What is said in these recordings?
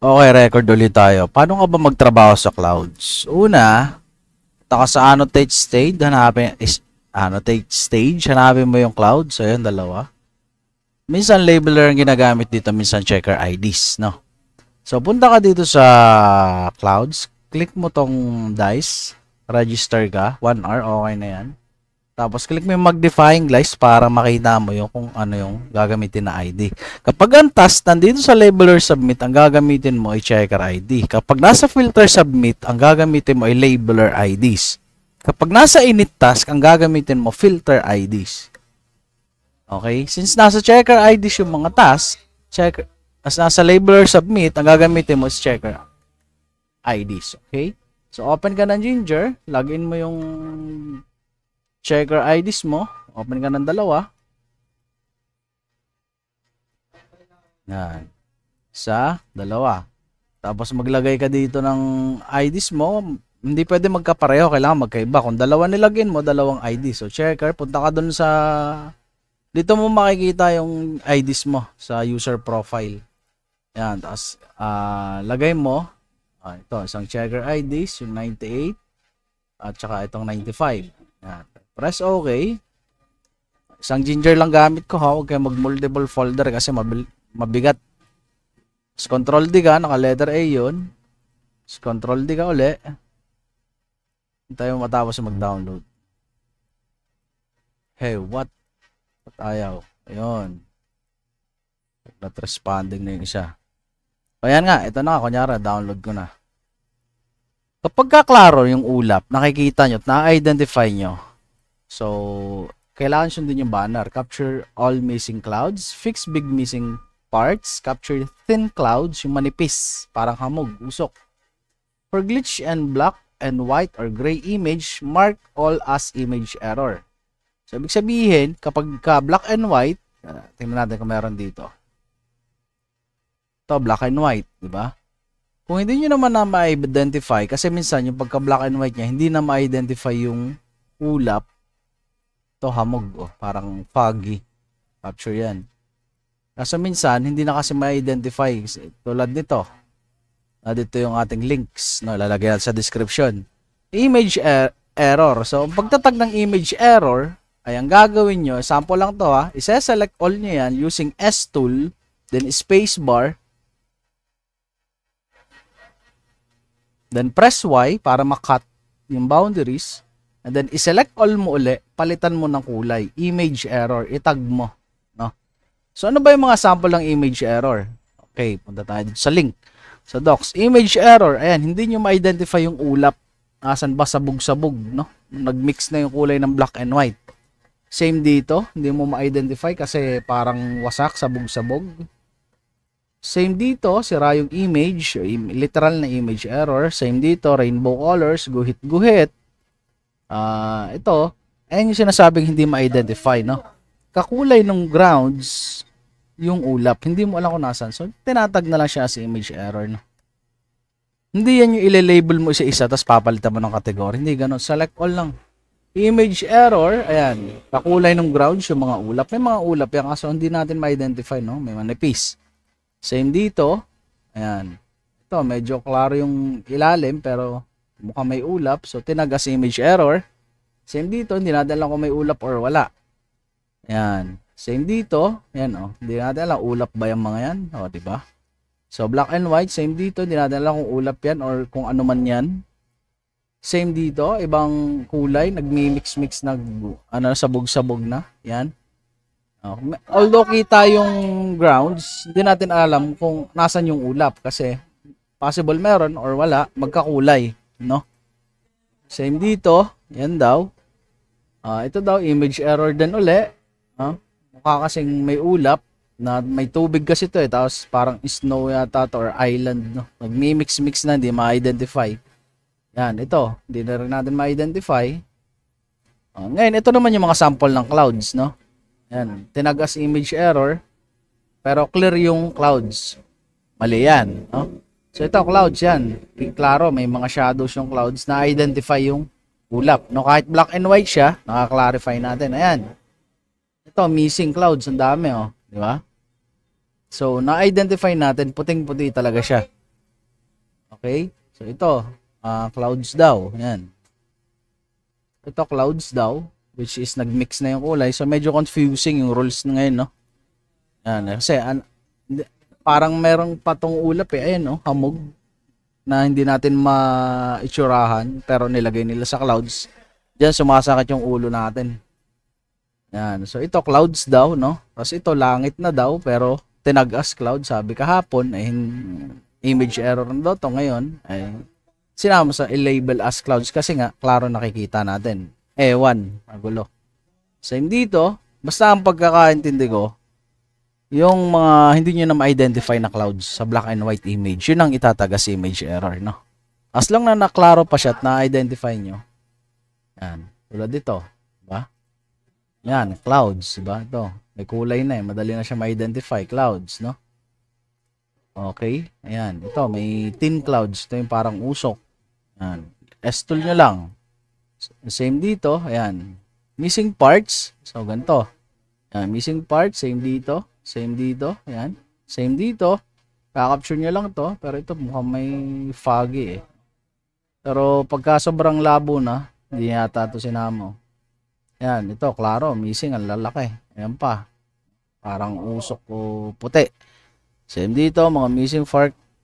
Okay, record ulit tayo. Paano nga ba magtrabaho sa clouds? Una, taka sa annotate stage, hanapin mo yung clouds. So, yun, dalawa. Minsan labeler ang ginagamit dito, minsan checker IDs, no? So, punta ka dito sa clouds, click mo tong dice, register ka, 1 hour, okay na yan. Tapos, click mo yung mag-define list para makita mo yung kung ano yung gagamitin na ID. Kapag ang task nandito sa labeler submit, ang gagamitin mo ay checker ID. Kapag nasa filter submit, ang gagamitin mo ay labeler IDs. Kapag nasa init task, ang gagamitin mo filter IDs. Okay? Since nasa checker IDs yung mga task, as nasa labeler submit, ang gagamitin mo is checker IDs. Okay? So, open ka ng Ginger, login mo yung checker IDs mo, open ka ng dalawa. Yan. Sa dalawa. Tapos maglagay ka dito ng IDs mo. Hindi pwede magkapareho, kailangan magkaiba. Kung dalawa nilagin mo, dalawang ID. So checker, punta ka dun sa dito mo makikita yung IDs mo sa user profile. Yan, tapos lagay mo ito, isang checker IDs, yung 98 at saka itong 95. Yan. Press OK. Isang Ginger lang gamit ko ha. Huwag kayo mag-multiple folder kasi mabigat. Tapos Control D ka. Naka-letter A yun. Tapos Control D ka uli. Hintay mo matapos mag-download. Hey, what? Ba't ayaw? Ayun. Not responding na yung isa. Ayan nga. Ito na nga. Kunyara, download ko na. Kapag kaklaro yung ulap, nakikita nyo at na-identify nyo. So, kailangan sundin yung banner. Capture all missing clouds. Fix big missing parts. Capture thin clouds, yung manipis. Parang hamog, usok. For glitch and black and white or gray image, mark all as image error. So, ibig sabihin, kapag ka black and white, tingnan natin kung meron dito. Ito, black and white, di ba? Kung hindi nyo naman na ma-identify, kasi minsan yung pagka black and white niya, hindi na ma-identify yung ulap, ito hamog, parang foggy. Capture yan. Kaso minsan, hindi na kasi ma-identify. Tulad nito. Dito yung ating links. No, lalagay natin sa description. Image error. So, pagtatag ng image error, ay ang gagawin nyo, sample lang to ha, isa-select all nyo yan using S tool, then space bar, then press Y para makat yung boundaries. And then, iselect all mo uli, palitan mo ng kulay. Image error, itag mo. No? So, ano ba yung mga sample ng image error? Okay, punta tayo dito sa link. Sa docs, image error, ayan, hindi nyo ma-identify yung ulap. Asan ba sabog-sabog, no? Nag-mix na yung kulay ng black and white. Same dito, hindi mo ma-identify kasi parang wasak, sabog-sabog. Same dito, sira yung image, literal na image error. Same dito, rainbow colors, guhit-guhit. Ito, ayan yung sinasabing hindi ma-identify, no? Kakulay ng grounds, yung ulap, hindi mo alam kung nasan. So, tinatag na lang siya as image error, no? Hindi yan yung ile-label mo isa-isa, tapos papalitan mo ng category. Hindi ganun. Select all lang. Image error, ayan, kakulay ng grounds, yung mga ulap. May mga ulap yan, kaso hindi natin ma-identify, no? May manipis. Same dito, ayan. Ito, medyo klaro yung ilalim, pero mukhang may ulap, so tinag as image error. Same dito, hindi natin alam kung may ulap or wala. Ayan. Same dito, ayan hindi natin alam ulap ba yung mga yan, diba? So black and white, same dito, hindi natin alam kung ulap yan or kung ano man yan. Same dito, ibang kulay, nagmi-mix-mix na sabog-sabog na, yan. Although kita yung grounds, hindi natin alam kung nasan yung ulap kasi possible meron or wala, magkakulay. No? Same dito, yan daw. Ito daw, image error din uli. Mukha kasing may ulap, na may tubig kasi ito tapos parang snow yata to or island. No? Nagmi-mix-mix na, hindi ma-identify. Yan, ito, hindi na rin natin ma-identify. Ngayon, ito naman yung mga sample ng clouds. No? Yan, tinag as image error, pero clear yung clouds. Mali yan. No? So ito, clouds yan. Klaro, may mga shadows yung clouds na identify yung ulap. No, kahit black and white siya, naka-clarify natin. Ayan. Ito, missing clouds. Ang dami, di ba? So, na-identify natin, puting-puti talaga siya. Okay? So ito, clouds daw. Yan. Ito clouds daw, which is nagmix na yung kulay. So medyo confusing yung rules na ngayon, no? Yan, kasi parang merong patong ulap eh. Ayan, no? Hamog na hindi natin maitsurahan pero nilagay nila sa clouds. Diyan sumasakit yung ulo natin. Yan. So ito clouds daw, no? Kasi ito langit na daw pero tinag as cloud. Sabi kahapon ay image error na daw to. Ngayon ay sinama sa i-label as clouds kasi nga klaro nakikita natin. Ewan, magulo. Same dito, basta ang pagkakaintindi ko, yung mga hindi nyo na ma-identify na clouds sa black and white image, yun ang itataga si image error, no? As long na naklaro pa siya at na-identify nyo, yan, tulad dito, diba? Yan, clouds, diba? Ito, may kulay na eh, madali na siya ma-identify, clouds, no? Okay, ayan, ito, may thin clouds, ito yung parang usok, yan, S-tool nyo lang. Same dito, ayan, missing parts, so ganito, yan, missing parts, same dito, ayan, same dito, kakapture nyo lang to, pero ito mukhang may foggy eh, pero pagka sobrang labo na, hindi yata ito sinamo. Yan, ito, klaro, missing, ang lalaki. Ayan pa. Parang usok o puti. Same dito, mga missing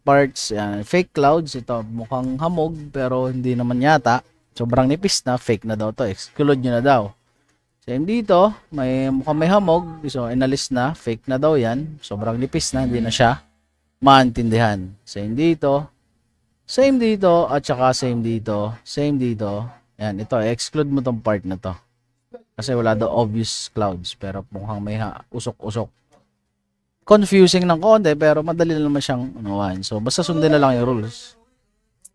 parts. Yan, fake clouds. Ito, mukhang hamog, pero hindi naman yata. Sobrang nipis na, fake na daw to. Exclude nyo na daw. Same dito, mukhang may hamog. So, inalis na, fake na daw yan. Sobrang nipis na, hindi na siya maintindihan. Same dito, at saka same dito. Yan, ito, exclude mo tong part na to. Kasi wala daw obvious clouds, pero mukhang may usok-usok. Confusing ng konti, pero madali na naman siyang unawain. So, basta sundin na lang yung rules.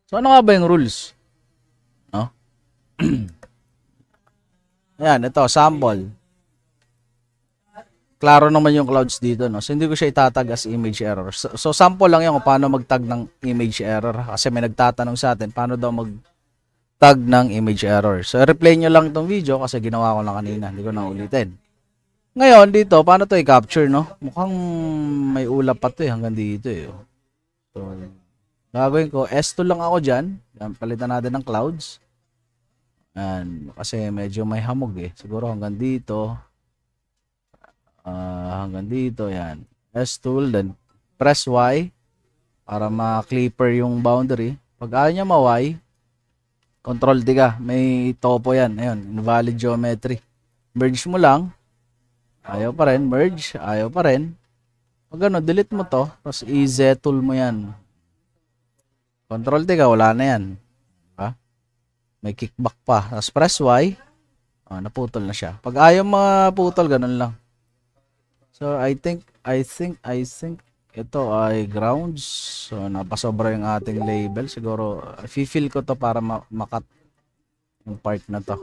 So, ano nga ba yung rules? No? Ayan, ito, sample. Klaro naman yung clouds dito, no? So, hindi ko siya itatag as image error. So sample lang yung paano mag-tag ng image error. Kasi may nagtatanong sa atin, paano daw mag-tag ng image error. So, replay nyo lang itong video kasi ginawa ko lang kanina. Hindi ko na ulitin. Ngayon, dito, paano to i-capture, no? Mukhang may ulap pa to eh, hanggang dito eh. So, gagawin ko, S2 lang ako dyan. Yan, palitan natin ng clouds. Yan, kasi medyo may hamog eh. Siguro hanggang dito. Yan. S-tool, then press Y para ma-clipper yung boundary. Pag ayaw niya ma-Y, Control D ka. May topo yan. Ayun, invalid geometry. Merge mo lang. Ayaw pa rin. Merge. Ayaw pa rin. Pag ano, delete mo to. Tapos EZ tool mo yan. Control D ka. Wala na yan. Ha? May kickback pa. Tapos press Y. Naputol na siya. Pag ayaw maputol, ganun lang. So, I think ito ay grounds. So, napasobra yung ating label. Siguro, feel ko to para makat yung part na to.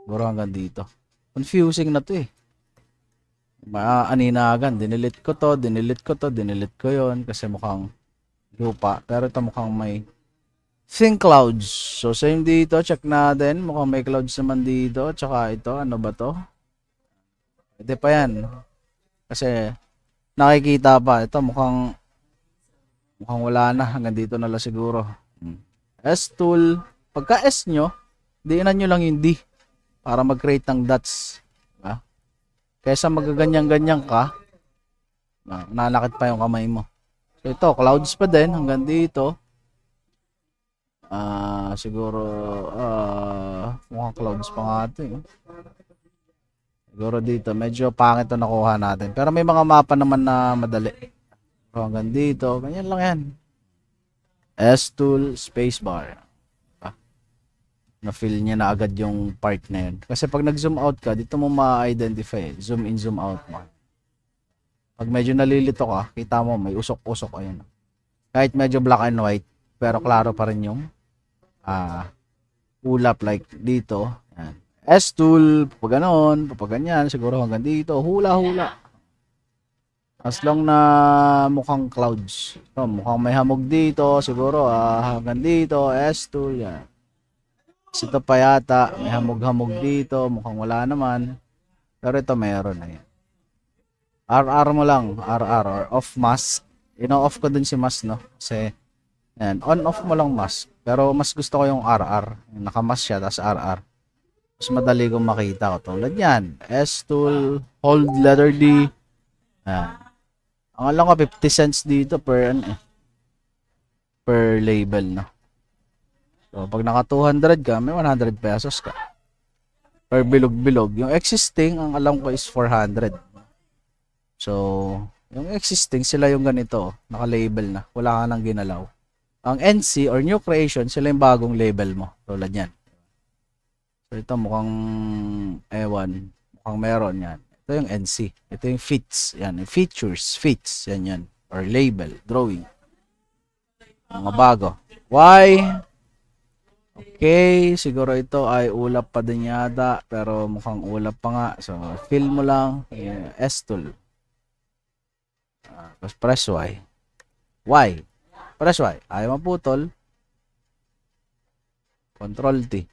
Siguro hanggang dito. Confusing na to eh. Maaninagan. Dinilit ko to. Dinilit ko yon kasi mukhang lupa. Pero ito mukhang may thin clouds. So, same dito. Check natin. Mukhang may clouds naman dito. Tsaka ito. Ano ba to? Hindi pa yan. Kasi nakikita pa. Ito mukhang wala na. Hanggang dito na lang siguro. S-tool. Pagka S nyo, diinan nyo lang yung D para mag-create ng dots. Diba? Kaysa magaganyan-ganyan ka, nanakit pa yung kamay mo. So ito, clouds pa din. Hanggang dito. Siguro mukhang clouds pa nga ito eh. Siguro dito, medyo pangit ito nakuha natin. Pero may mga mapa naman na madali. So, hanggang dito, ganyan lang yan. S-tool, spacebar. Na-fill niya na agad yung part na yun. Kasi pag nag-zoom out ka, dito mo ma-identify. Zoom in, zoom out mo. Pag medyo nalilito ka, kita mo may usok-usok. Ayun. Kahit medyo black and white, pero klaro pa rin yung ulap like dito. Yan. S-tool, pag ganon, pag ganyan, siguro hanggang dito, hula-hula. As long na mukhang clouds. So, mukhang may hamog dito, siguro hanggang dito, S-tool, yan. Ito pa yata, may hamog-hamog dito, mukhang wala naman. Pero ito meron na yan. RR mo lang, RR, or off mask. Ino-off ko dun si mask, no? Kasi Yan, on-off mo lang mask. Pero mas gusto ko yung RR. Yung naka-mask siya, tapos RR. Mas madali kong makita ko. Tulad yan. S-tool, hold letter D. Yan. Ang alam ko, 50 cents dito per label, no? So, pag naka 200 ka, may 100 pesos ka. Per bilog-bilog. Yung existing, ang alam ko is 400. So, yung existing, sila yung ganito. Naka-label na. Wala ka nang ginalaw. Ang NC or new creation, sila yung bagong label mo. Tulad yan. So, ito mukhang ewan. Mukhang meron yan. Ito yung NC. Ito yung fits. Yan. Yung features. Fits. Yan yan. Or label. Drawing. Mga bago. Why? Okay. Siguro ito ay ulap pa din yata. Pero mukhang ulap pa nga. So, fill mo lang. S-tool. Tapos press Y. Y. Press Y. Ayaw maputol. Control T.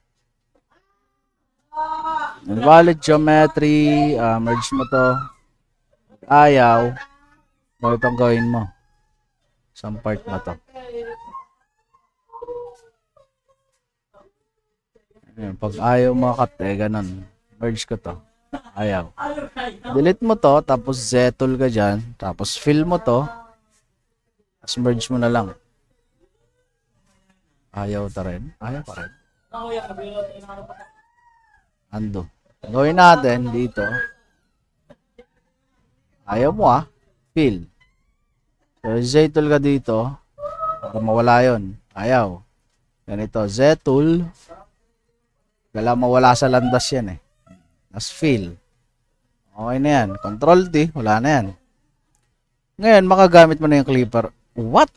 Invalid geometry. Merge mo to. Ayaw. Ano itong gawin mo? Some part na to. Ayan, pag ayaw makat ganun. Merge ko to. Ayaw. Delete mo to. Tapos Z-tool ka dyan. Tapos fill mo to. Tapos merge mo na lang. Ayaw ta rin. Ayaw pa rin. Ando. Gawin natin dito. Ayaw mo fill. So Z-tool ka dito. Para mawala yun. Ayaw. Ganito. Z-tool. Kala mawala sa landas yan Tapos fill. Okay na yan. Control T. Wala na yan. Ngayon, makagamit mo na yung clipper. What?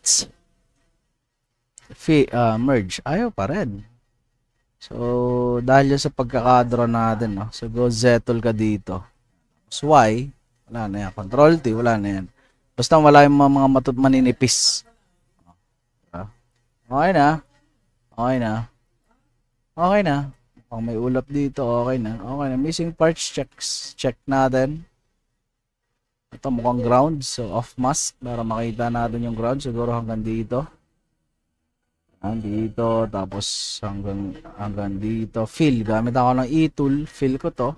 Merge. Ayaw pa rin. So, dahil sa pagkakadraw natin, no? So, go Z-tool ka dito. Tapos Y. Wala na yan. Control T. Wala na yan. Basta wala yung mga maninipis. Okay na. Okay na. Okay na. Kung may ulap dito, okay na. Okay na. Missing parts check natin. Ito mukhang ground. So, off mask para makita natin yung ground. Siguro hanggang dito. Dito. Tapos hanggang dito. Fill. Gamit ako ng E-tool. Fill ko to.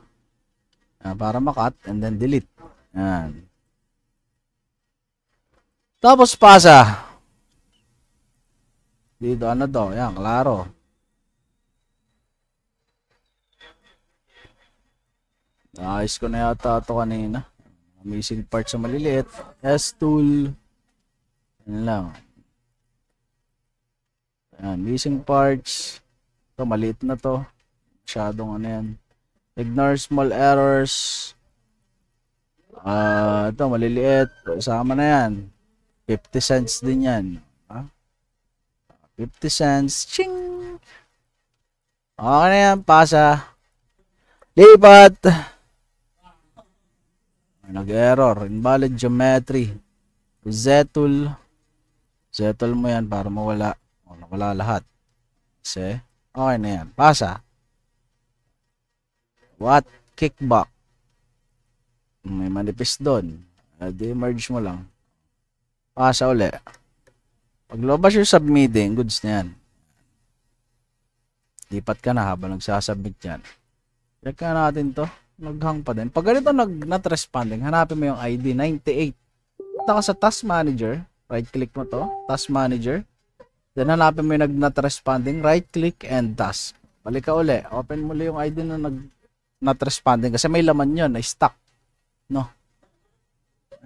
Para makat. And then delete. Yan. Tapos pasa. Dito ano to? Yan. Klaro. Ayos ko na yata ito kanina. Missing parts sa maliliit. S-tool. Yan lang. Yan. Missing parts. Ito, maliit na to. Masyadong ano yan. Ignore small errors. Ito, maliliit. Isama na yan. 50 cents din yan. 50 cents. Ching! Okay na yan. Pasa. Lipat. Nag-error. Invalid geometry. Z-tool. Z-tool mo yan para mawala. Nawala lahat. Kasi, okay na yan. Pasa. What? Kickback. May manipis doon. Di-merge mo lang. Pasa uli. Pag lobas yung submitting, goods na yan. Lipat ka na habang nagsasubmit yan. Check ka natin to. Naghang pa din. Pag ganito not responding, hanapin mo yung ID 98. Punta ka sa task manager. Right click mo to. Task manager. Then hanapin mo yung not responding. Right click and task. Balik ka uli. Open mo yung ID na not responding. Kasi may laman yun. Na stuck. No.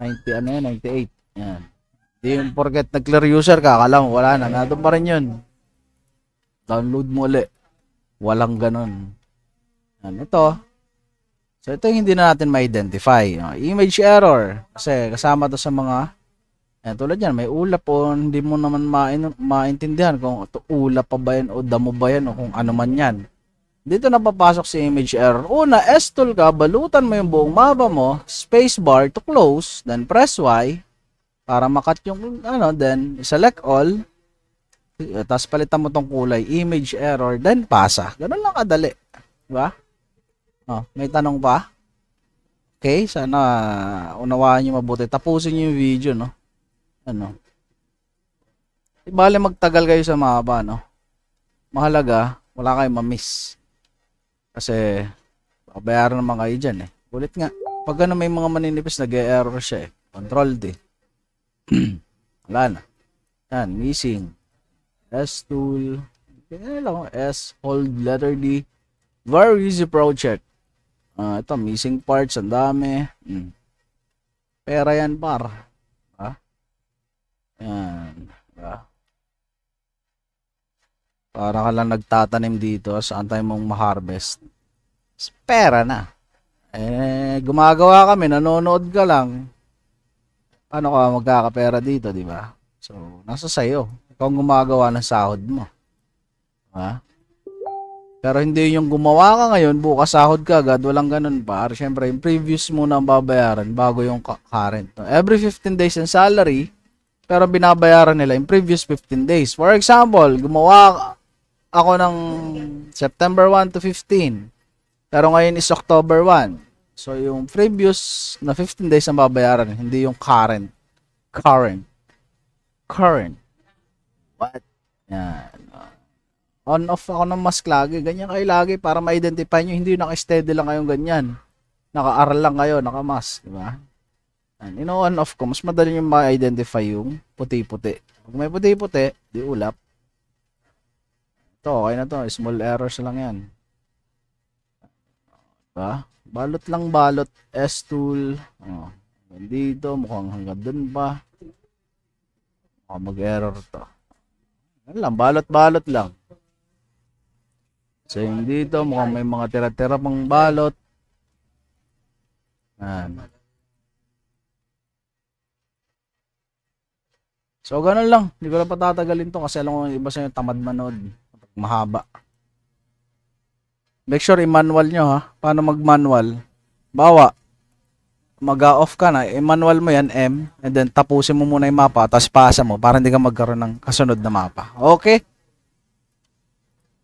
90, ano yan? 98. Yan. Di yung forget nag-clear user ka. Akala mo wala na. Nandun pa rin yun. Download mo uli. Walang ganun. Yan. Ito. So, ito yung hindi na natin ma-identify. Image error. Kasi kasama to sa mga tulad yan, may ulap o hindi mo naman maintindihan kung ito ulap pa ba yan o damo ba yan o kung ano man yan. Dito na papasok si image error. Una, S-tool ka, balutan mo yung buong mapa mo, spacebar to close, then press Y para makat yung then select all, tapos palitan mo tong kulay, image error, then pasa. Ganun lang kadali. Diba? May tanong pa? Okay, sana unawaan nyo mabuti. Tapusin nyo yung video, no? Ibale magtagal kayo sa mapa, no? Mahalaga, wala kayong ma-miss. Kasi, babayaran naman kayo dyan, eh. Ulit nga, pag ano may mga maninipis, nag-e-error siya, eh. Control D. Wala na. Yan, missing. S tool. S, hold letter D. Very easy project. Ito, missing parts, ang dami. Pera yan, par. Yan. Para ka lang nagtatanim dito, saan tayo mong ma-harvest. Pera na. Gumagawa kami, nanonood ka lang. Paano ka magkakapera dito, di ba? So, nasa sayo. Ikaw ang gumagawa ng sahod mo. Pero hindi yung gumawa ka ngayon, bukas sahod ka agad, walang ganun pa. Siyempre, yung previous muna ang babayaran bago yung current. Every 15 days ang salary, pero binabayaran nila yung previous 15 days. For example, gumawa ako ng September 1 to 15. Pero ngayon is October 1. So, yung previous na 15 days ang babayaran, hindi yung current. Current. What? Yan. On-off ako ng mask lagi. Ganyan kayo lagi para ma-identify nyo. Hindi yung naka-steady lang kayong ganyan. Naka-R lang kayo, naka-mask. Diba? On-off ko, mas madali nyo ma-identify yung puti-puti. Pag may puti-puti, di ulap. Ito, okay na to. Small errors lang yan. Diba? Balot lang balot. S-tool. Dito, mukhang hanggang dun pa. Mag-error to. Yan lang, balot-balot lang. So, yung dito, mukhang may mga tira-tira pang balot. Yan. So, ganun lang. Hindi ko lang patatagalin to kasi alam ko yung iba sa yung tamad manood. Mahaba. Make sure i-manual nyo, ha. Paano mag-manual? Bawa, mag-off ka na, i-manual mo yan, M, and then tapusin mo muna yung mapa, tapos pasa mo para hindi ka magkaroon ng kasunod na mapa. Okay?